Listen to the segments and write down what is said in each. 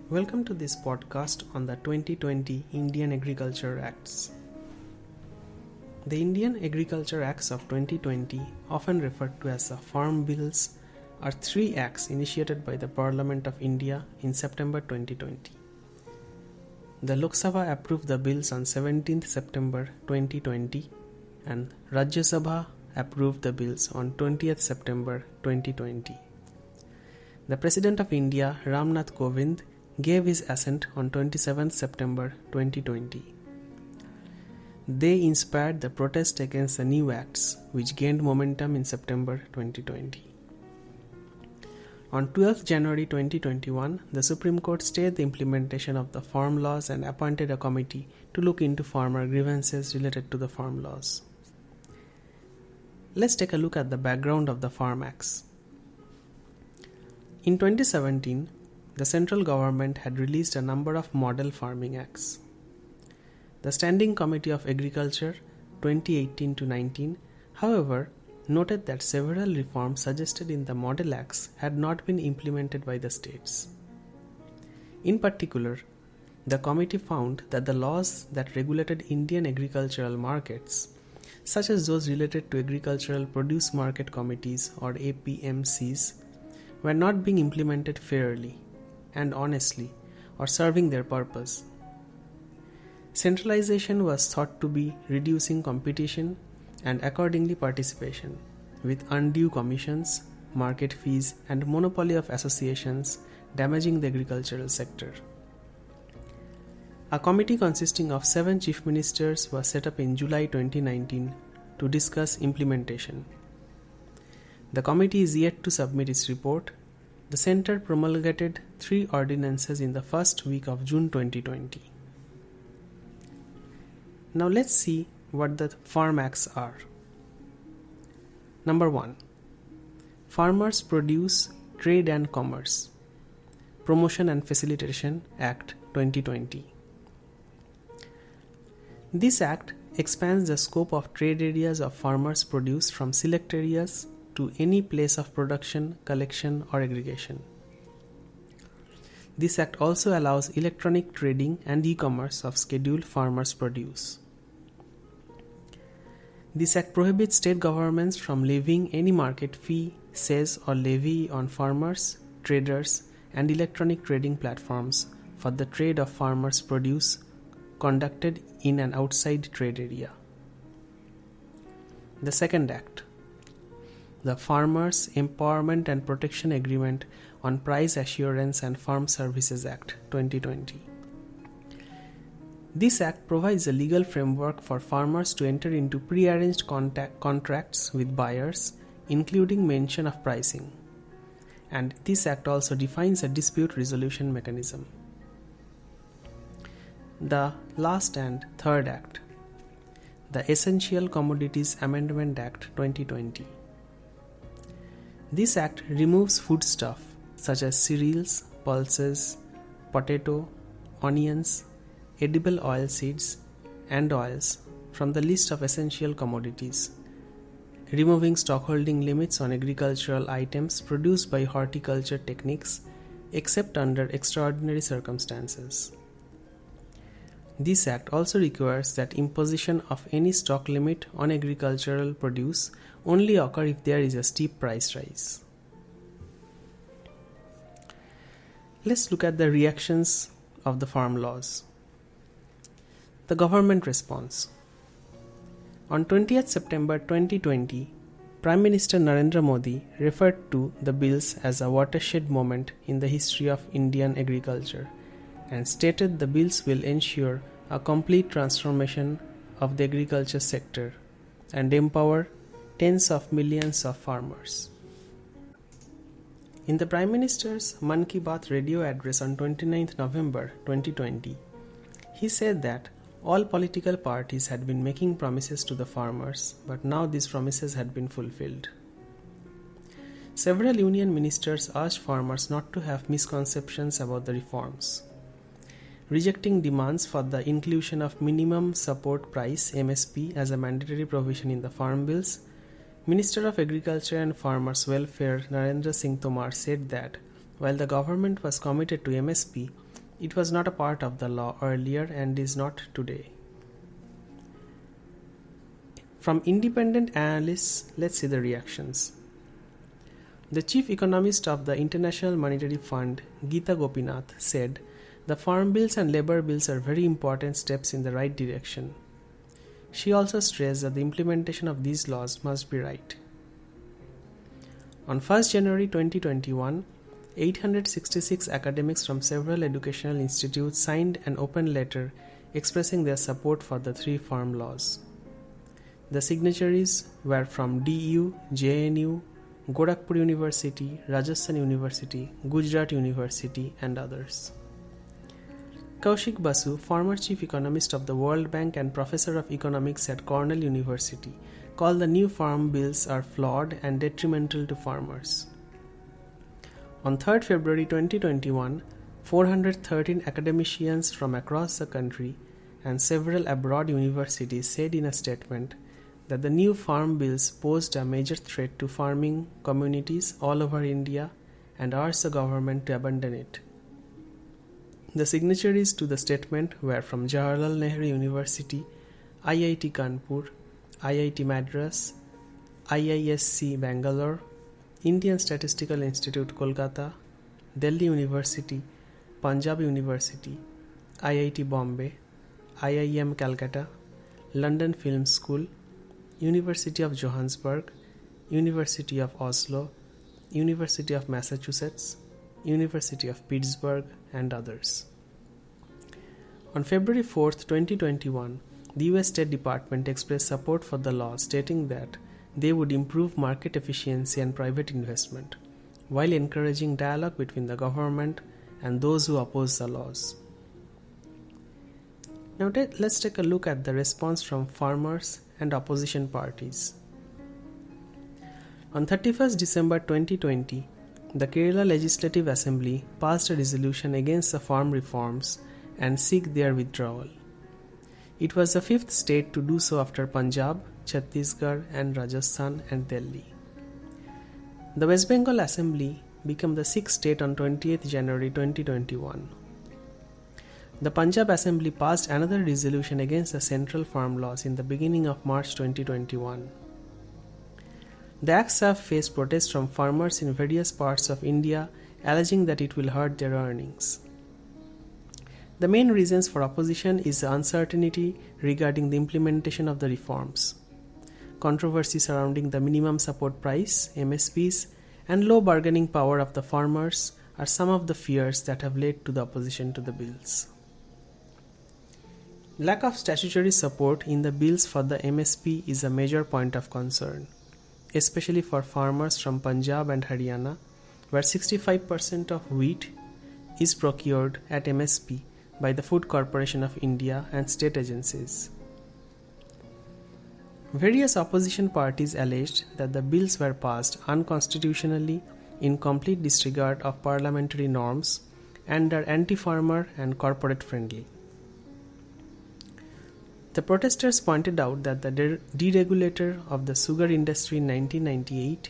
Welcome to this podcast on the 2020 Indian Agriculture Acts. The Indian Agriculture Acts of 2020, often referred to as the Farm Bills, are three acts initiated by the Parliament of India in September 2020. The Lok Sabha approved the bills on 17th September 2020 and Rajya Sabha approved the bills on 20th September 2020. The President of India, Ram Nath Kovind, gave his assent on 27th September 2020. They inspired the protest against the new acts, which gained momentum in September 2020. On 12th January 2021, the Supreme Court stayed the implementation of the farm laws and appointed a committee to look into farmer grievances related to the farm laws. Let's take a look at the background of the Farm Acts. In 2017, the central government had released a number of model farming acts. The Standing Committee of Agriculture 2018-19, however, noted that several reforms suggested in the model acts had not been implemented by the states. In particular, the committee found that the laws that regulated Indian agricultural markets, such as those related to Agricultural Produce Market Committees or APMCs, were not being implemented fairly and honestly or serving their purpose. Centralization was thought to be reducing competition and accordingly participation, with undue commissions, market fees, and monopoly of associations damaging the agricultural sector. A committee consisting of 7 chief ministers was set up in July 2019 to discuss implementation. The committee is yet to submit its report. The Centre promulgated 3 ordinances in the first week of June 2020. Now let's see what the Farm Acts are. Number 1. Farmers Produce, Trade and Commerce Promotion and Facilitation Act 2020. This act expands the scope of trade areas of farmers' produce from select areas to any place of production, collection, or aggregation. This act also allows electronic trading and e-commerce of scheduled farmers' produce. This act prohibits state governments from levying any market fee, cess, or levy on farmers, traders, and electronic trading platforms for the trade of farmers' produce conducted in an outside trade area. The second act, the Farmers Empowerment and Protection Agreement on Price Assurance and Farm Services Act 2020. This act provides a legal framework for farmers to enter into pre-arranged contracts with buyers, including mention of pricing. And this act also defines a dispute resolution mechanism. The last and third act, the Essential Commodities Amendment Act 2020. This act removes foodstuff such as cereals, pulses, potato, onions, edible oil seeds, and oils from the list of essential commodities, removing stockholding limits on agricultural items produced by horticulture techniques except under extraordinary circumstances. This act also requires that imposition of any stock limit on agricultural produce only occur if there is a steep price rise. Let's look at the reactions of the farm laws. The government response. On 20th September 2020, Prime Minister Narendra Modi referred to the bills as a watershed moment in the history of Indian agriculture and stated the bills will ensure a complete transformation of the agriculture sector and empower tens of millions of farmers. In the Prime Minister's Mann Ki Baat radio address on 29th November 2020, he said that all political parties had been making promises to the farmers, but now these promises had been fulfilled. Several union ministers urged farmers not to have misconceptions about the reforms. Rejecting demands for the inclusion of minimum support price (MSP) as a mandatory provision in the farm bills, Minister of Agriculture and Farmers' Welfare Narendra Singh Tomar said that while the government was committed to MSP, It was not a part of the law earlier and is not today. From independent analysts, let's see the reactions. The chief economist of the International Monetary Fund, Geeta Gopinath, said, "The farm bills and labor bills are very important steps in the right direction." She also stressed that the implementation of these laws must be right. On 1st January 2021, 866 academics from several educational institutes signed an open letter expressing their support for the three farm laws. The signatories were from DU, JNU, Gorakhpur University, Rajasthan University, Gujarat University, and others. Kaushik Basu, former chief economist of the World Bank and professor of economics at Cornell University, called the new farm bills are flawed and detrimental to farmers. On 3rd February 2021, 413 academicians from across the country and several abroad universities said in a statement that the new farm bills posed a major threat to farming communities all over India and urged the government to abandon it. The signatories to the statement were from Jawaharlal Nehru University, IIT Kanpur, IIT Madras, IISc Bangalore, Indian Statistical Institute Kolkata, Delhi University, Punjab University, IIT Bombay, IIM Calcutta, London Film School, University of Johannesburg, University of Oslo, University of Massachusetts, University of Pittsburgh, and others. On February 4, 2021, the US State Department expressed support for the law, stating that they would improve market efficiency and private investment, while encouraging dialogue between the government and those who oppose the laws. Now let's take a look at the response from farmers and opposition parties. On 31st December 2020, the Kerala Legislative Assembly passed a resolution against the farm reforms and seek their withdrawal. It was the fifth state to do so after Punjab, Chhattisgarh, and Rajasthan and Delhi. The West Bengal Assembly became the sixth state on 20th January 2021. The Punjab Assembly passed another resolution against the central farm laws in the beginning of March 2021. The acts have faced protests from farmers in various parts of India, alleging that it will hurt their earnings. The main reasons for opposition is the uncertainty regarding the implementation of the reforms. Controversy surrounding the minimum support price, MSPs, and low bargaining power of the farmers are some of the fears that have led to the opposition to the bills. Lack of statutory support in the bills for the MSP is a major point of concern, especially for farmers from Punjab and Haryana, where 65% of wheat is procured at MSP by the Food Corporation of India and state agencies. Various opposition parties alleged that the bills were passed unconstitutionally, in complete disregard of parliamentary norms, and are anti-farmer and corporate friendly. The protesters pointed out that the deregulator of the sugar industry in 1998,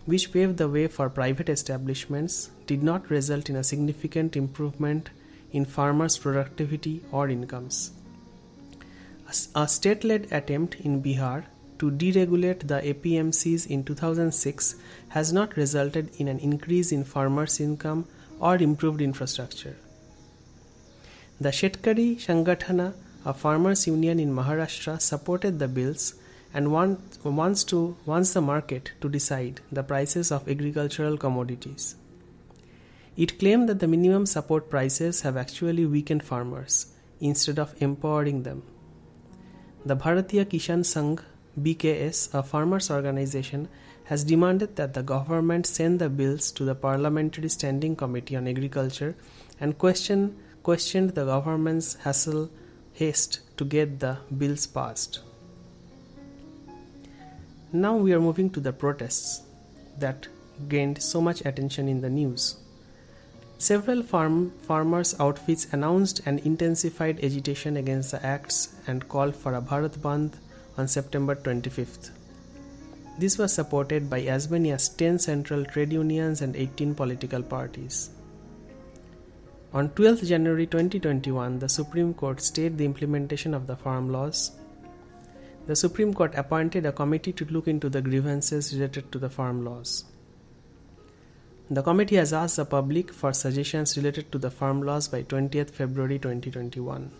which paved the way for private establishments, did not result in a significant improvement in farmers' productivity or incomes. A state-led attempt in Bihar to deregulate the APMCs in 2006 has not resulted in an increase in farmers' income or improved infrastructure. The Shetkari Sangathana, a farmers' union in Maharashtra, supported the bills and wants the market to decide the prices of agricultural commodities. It claimed that the minimum support prices have actually weakened farmers instead of empowering them. The Bharatiya Kisan Sangh BKS, a farmers' organization, has demanded that the government send the bills to the Parliamentary Standing Committee on Agriculture and questioned the government's haste to get the bills passed. Now we are moving to the protests that gained so much attention in the news. Several farmers' outfits announced an intensified agitation against the acts and called for a Bharat Bandh on September 25th. This was supported by as many as 10 central trade unions and 18 political parties. On 12th January 2021, the Supreme Court stayed the implementation of the farm laws. The Supreme Court appointed a committee to look into the grievances related to the farm laws. The committee has asked the public for suggestions related to the farm laws by 20th February 2021.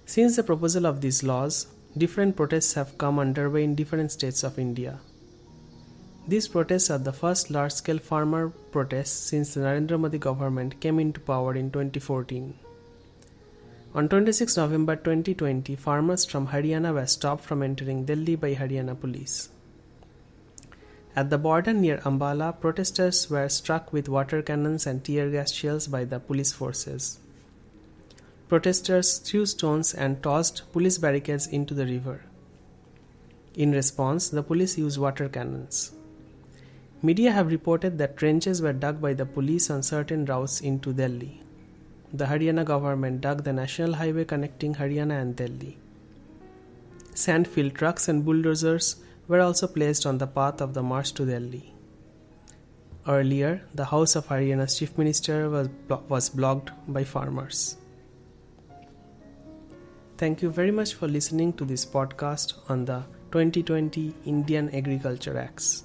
Since the proposal of these laws, different protests have come underway in different states of India. These protests are the first large-scale farmer protests since the Narendra Modi government came into power in 2014. On 26 November 2020, farmers from Haryana were stopped from entering Delhi by Haryana police. At the border near Ambala, protesters were struck with water cannons and tear gas shells by the police forces. Protesters threw stones and tossed police barricades into the river. In response, the police used water cannons. Media have reported that trenches were dug by the police on certain routes into Delhi. The Haryana government dug the national highway connecting Haryana and Delhi. Sand-filled trucks and bulldozers were also placed on the path of the march to Delhi. Earlier, the house of Haryana's chief minister was blocked by farmers. Thank you very much for listening to this podcast on the 2020 Indian Agriculture Acts.